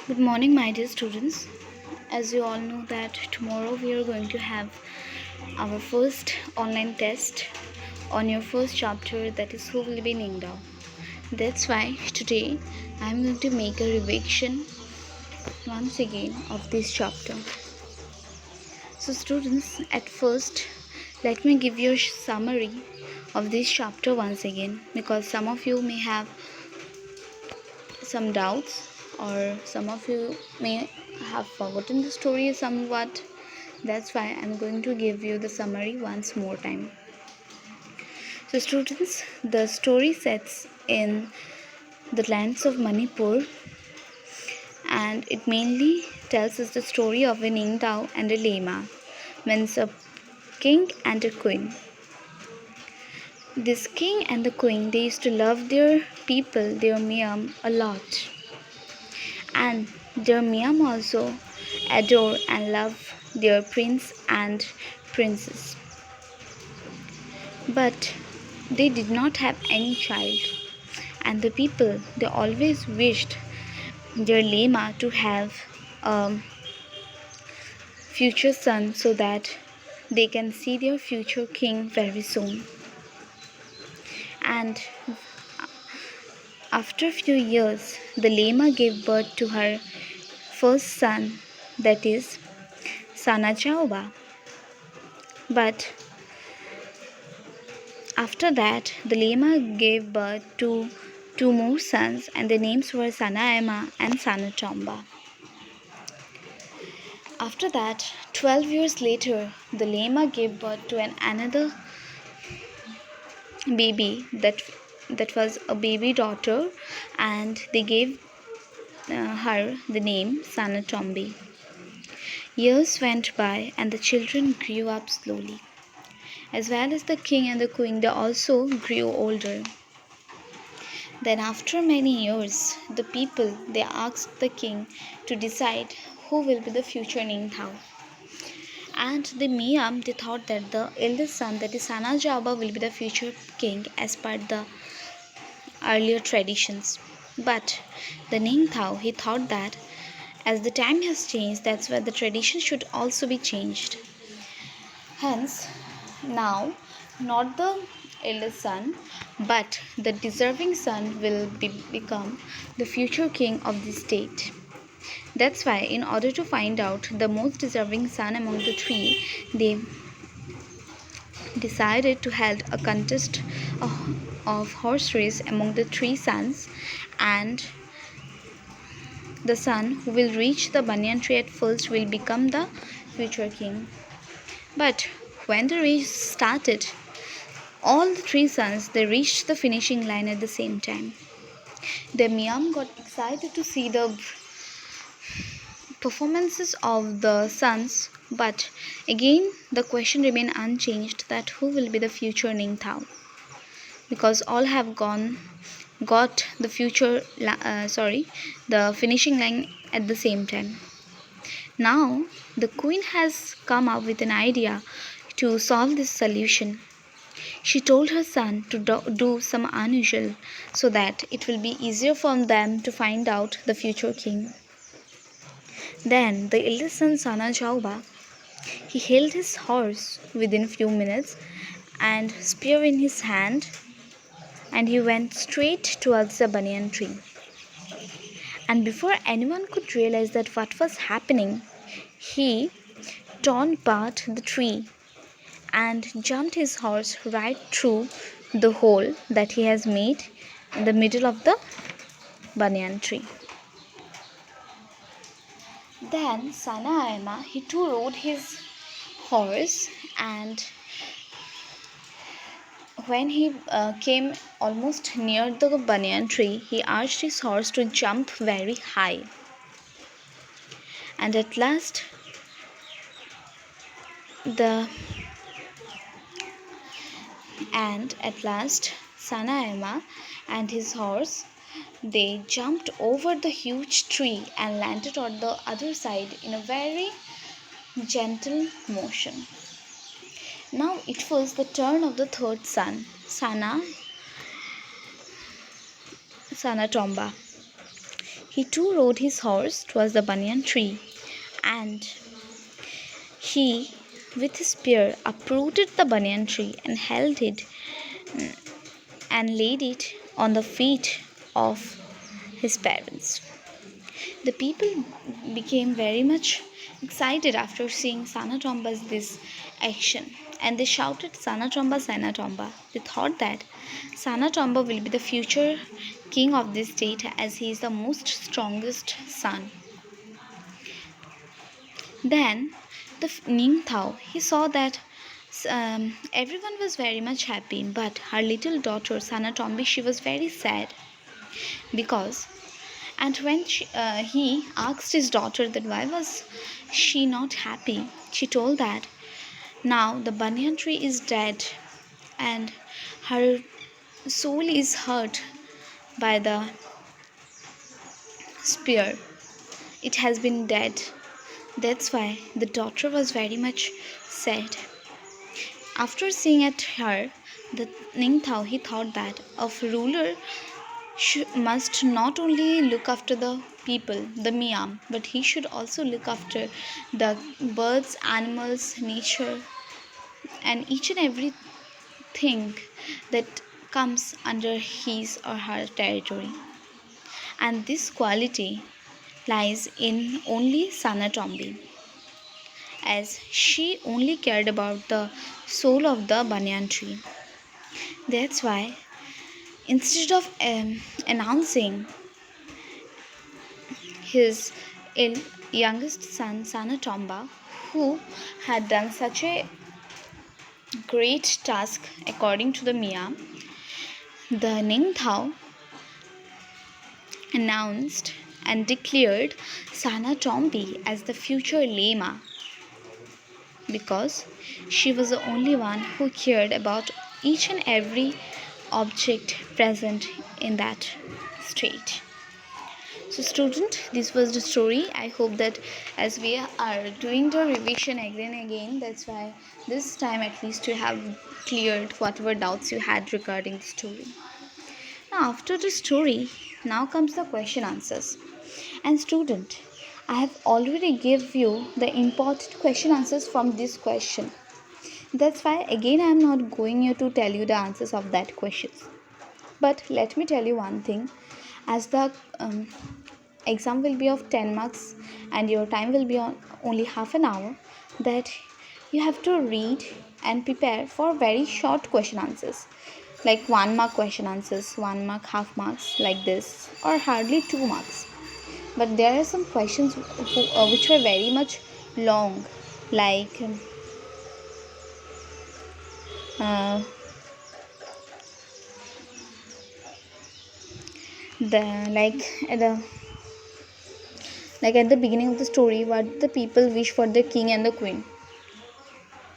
Good morning, my dear students. As you all know that tomorrow we are going to have our first online test on your first chapter, that is who will be Ningthou. That's why today I am going to make a revision once again of this chapter. So students, at first let me give you a summary of this chapter once again, because some of you may have some doubts or some of you may have forgotten the story somewhat. That's why I'm going to give you the summary once more time. So students, the story sets in the lands of Manipur, and it mainly tells us the story of a Ningthou and a Lama, means a king and a queen. This king and the queen, they used to love their people, their Miam, a lot. And their Miam also adore and love their prince and princess. But they did not have any child, and the people, they always wished their Lama to have a future son so that they can see their future king very soon. And after a few years, the Lama gave birth to her first son, that is Sanachaoba. But after that, the Lama gave birth to two more sons, and their names were Sanaema and Sanatomba. After that, 12 years later, the Lama gave birth to another baby that was a baby daughter, and they gave her the name Sanatombi. Years went by, and the children grew up slowly. As well as the king and the queen, they also grew older. Then after many years, the people, they asked the king to decide who will be the future Ningthou. And the Miam, they thought that the eldest son, that is Sanajaba, will be the future king as per the earlier traditions. But the Ningthou, he thought that as the time has changed, that's why the tradition should also be changed. Hence, now not the eldest son, but the deserving son will become the future king of the state. That's why, in order to find out the most deserving son among the three, they decided to hold a contest of horse race among the three sons, and the son who will reach the banyan tree at first will become the future king. But when the race started, all the three sons, they reached the finishing line at the same time. The Miam got excited to see the performances of the sons, but again the question remained unchanged, that who will be the future Ningthou, because all have got the the finishing line at the same time. Now the queen has come up with an idea to solve this solution. She told her son to do some unusual so that it will be easier for them to find out the future king. Then the eldest son Sanajauba, he held his horse within few minutes and spear in his hand, and he went straight towards the banyan tree. And before anyone could realize that what was happening, he torn apart the tree and jumped his horse right through the hole that he has made in the middle of the banyan tree. Then Sanaema, he too rode his horse, and when he came almost near the banyan tree, he urged his horse to jump very high. And at last, the Sanaema and his horse, they jumped over the huge tree and landed on the other side in a very gentle motion. Now it was the turn of the third son, Sanatomba. He too rode his horse towards the banyan tree, and he, with his spear, uprooted the banyan tree and held it and laid it on the feet of his parents. The people became very much excited after seeing Sanatomba's this action, and they shouted Sanatomba, Sanatomba. They thought that Sanatomba will be the future king of this state as he is the most strongest son. Then the Ningthou, he saw that everyone was very much happy, but her little daughter Sanatombi, she was very sad because, and when he asked his daughter that why was she not happy, she told that now the banyan tree is dead and her soul is hurt by the spear. It has been dead. That's why the daughter was very much sad. After seeing at her, the Ningthao, he thought that a ruler must not only look after the people, the Miam, but he should also look after the birds, animals, nature, and each and everything that comes under his or her territory. And this quality lies in only Sanatombi, as she only cared about the soul of the banyan tree. That's why instead of announcing his youngest son Sanatomba, who had done such a great task according to the Mia, the Ningthao announced and declared Sanatombi as the future Lama because she was the only one who cared about each and every object present in that state. So student, this was the story. I hope that as we are doing the revision again and again, that's why this time at least you have cleared whatever doubts you had regarding the story. Now after the story, now comes the question answers. And student, I have already give you the important question answers from this question. That's why again I am not going here to tell you the answers of that questions. But let me tell you one thing, as the exam will be of 10 marks and your time will be on only half an hour, that you have to read and prepare for very short question answers, like 1 mark question answers, 1 mark, half marks, like this, or hardly 2 marks. But there are some questions which were very much long, like uh, the like at the beginning of the story, what the people wish for the king and the queen.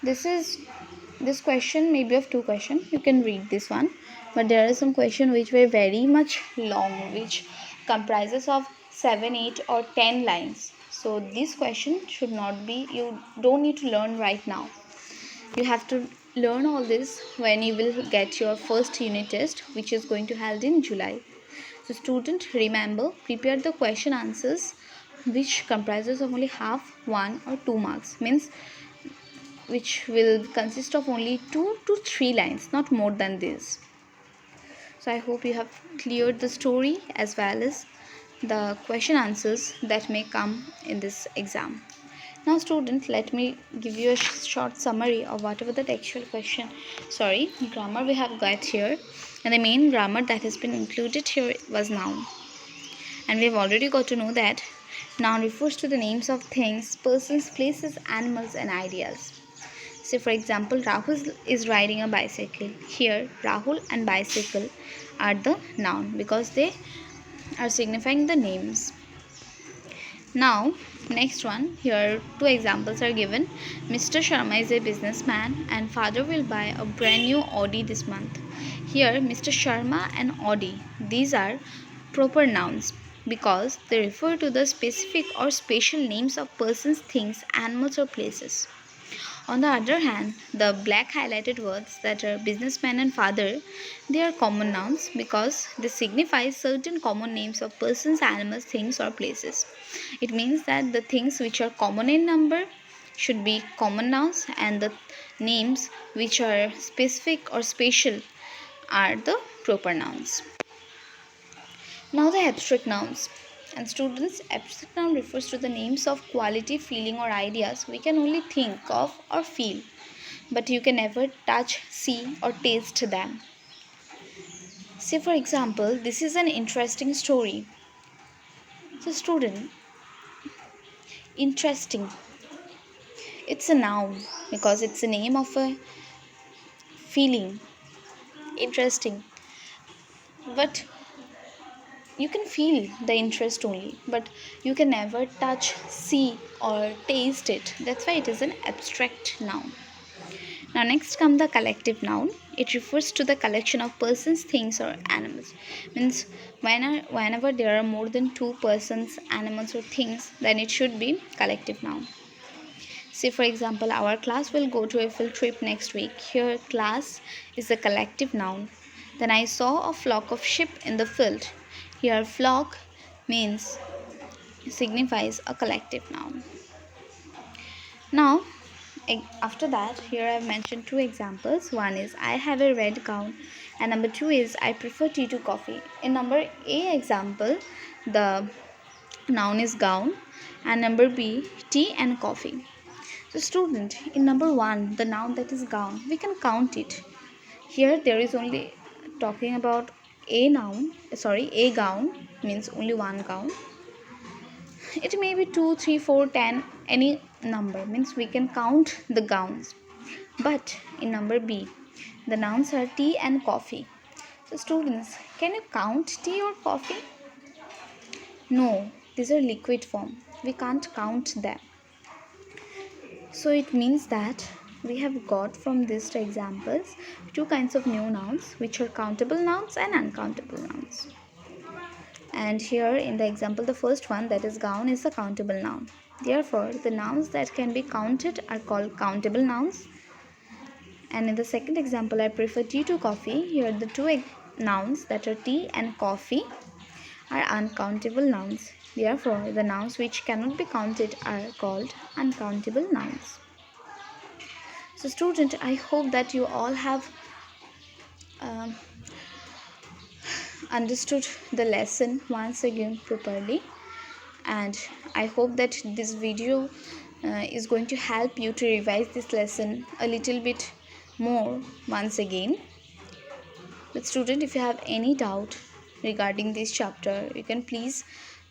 This question may be of 2 questions. You can read this one, but there are some questions which were very much long, which comprises of 7, 8, or 10 lines. So this question should not be. You don't need to learn right now. You have to learn all this when you will get your first unit test, which is going to held in July. So student, remember, prepare the question answers which comprises of only half, 1 or 2 marks, means which will consist of only 2 to 3 lines, not more than this. So I hope you have cleared the story as well as the question answers that may come in this exam. Now student, let me give you a short summary of whatever the textual grammar we have got here. And the main grammar that has been included here was noun. And we have already got to know that noun refers to the names of things, persons, places, animals, and ideas. Say for example, Rahul is riding a bicycle. Here, Rahul and bicycle are the noun because they are signifying the names. Now, next one, here 2 examples are given. Mr. Sharma is a businessman and father will buy a brand new Audi this month. Here, Mr. Sharma and Audi, these are proper nouns because they refer to the specific or spatial names of persons, things, animals, or places. On the other hand, the black highlighted words that are businessman and father, they are common nouns because they signify certain common names of persons, animals, things, or places. It means that the things which are common in number should be common nouns, and the names which are specific or special are the proper nouns. Now the abstract nouns. And students, abstract noun refers to the names of quality, feeling, or ideas we can only think of or feel, but you can never touch, see, or taste them. Say, for example, this is an interesting story. So, student, interesting. It's a noun because it's the name of a feeling. Interesting. But you can feel the interest only, but you can never touch, see, or taste it. That's why it is an abstract noun. Now next come the collective noun. It refers to the collection of persons, things, or animals. Means whenever there are more than two persons, animals, or things, then it should be collective noun. Say for example, our class will go to a field trip next week. Here class is a collective noun. Then I saw a flock of sheep in the field. Here flock means signifies a collective noun. Now after that, here I have mentioned two examples. One is I have a red gown, and number two is I prefer tea to coffee. In number A example, the noun is gown, and number B, tea and coffee. So student, in number one, the noun that is gown, we can count it. Here there is only talking about a gown means only one gown. It may be 2, 3, 4, 10, any number, means we can count the gowns. But in number B, the nouns are tea and coffee. So students, can you count tea or coffee? No, these are liquid form. We can't count them. So it means that we have got from these two examples two kinds of new nouns, which are countable nouns and uncountable nouns. And here in the example, the first one, that is gown, is a countable noun. Therefore, the nouns that can be counted are called countable nouns. And in the second example, I prefer tea to coffee. Here the two nouns that are tea and coffee are uncountable nouns. Therefore, the nouns which cannot be counted are called uncountable nouns. So student, I hope that you all have understood the lesson once again properly, and I hope that this video is going to help you to revise this lesson a little bit more once again. But student, if you have any doubt regarding this chapter, you can please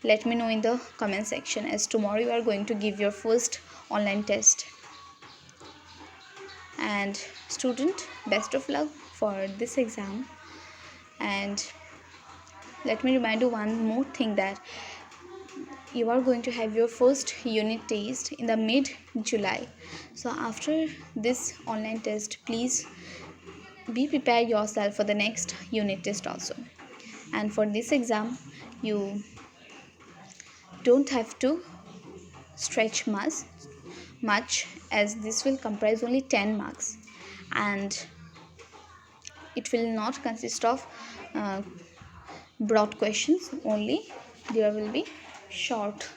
let me know in the comment section, as tomorrow you are going to give your first online test. And student, best of luck for this exam. And let me remind you one more thing, that you are going to have your first unit test in the mid-July. So after this online test, please be prepared yourself for the next unit test also. And for this exam, you don't have to stretch much, as this will comprise only 10 marks, and it will not consist of broad questions only. There will be short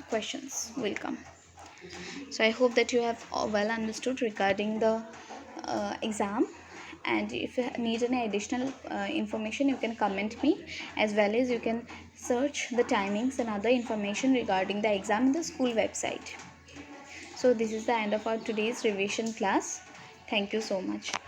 questions will come. So I hope that you have well understood regarding the exam. And if you need any additional information, you can comment me, as well as you can search the timings and other information regarding the exam in the school website. So this is the end of our today's revision class. Thank you so much.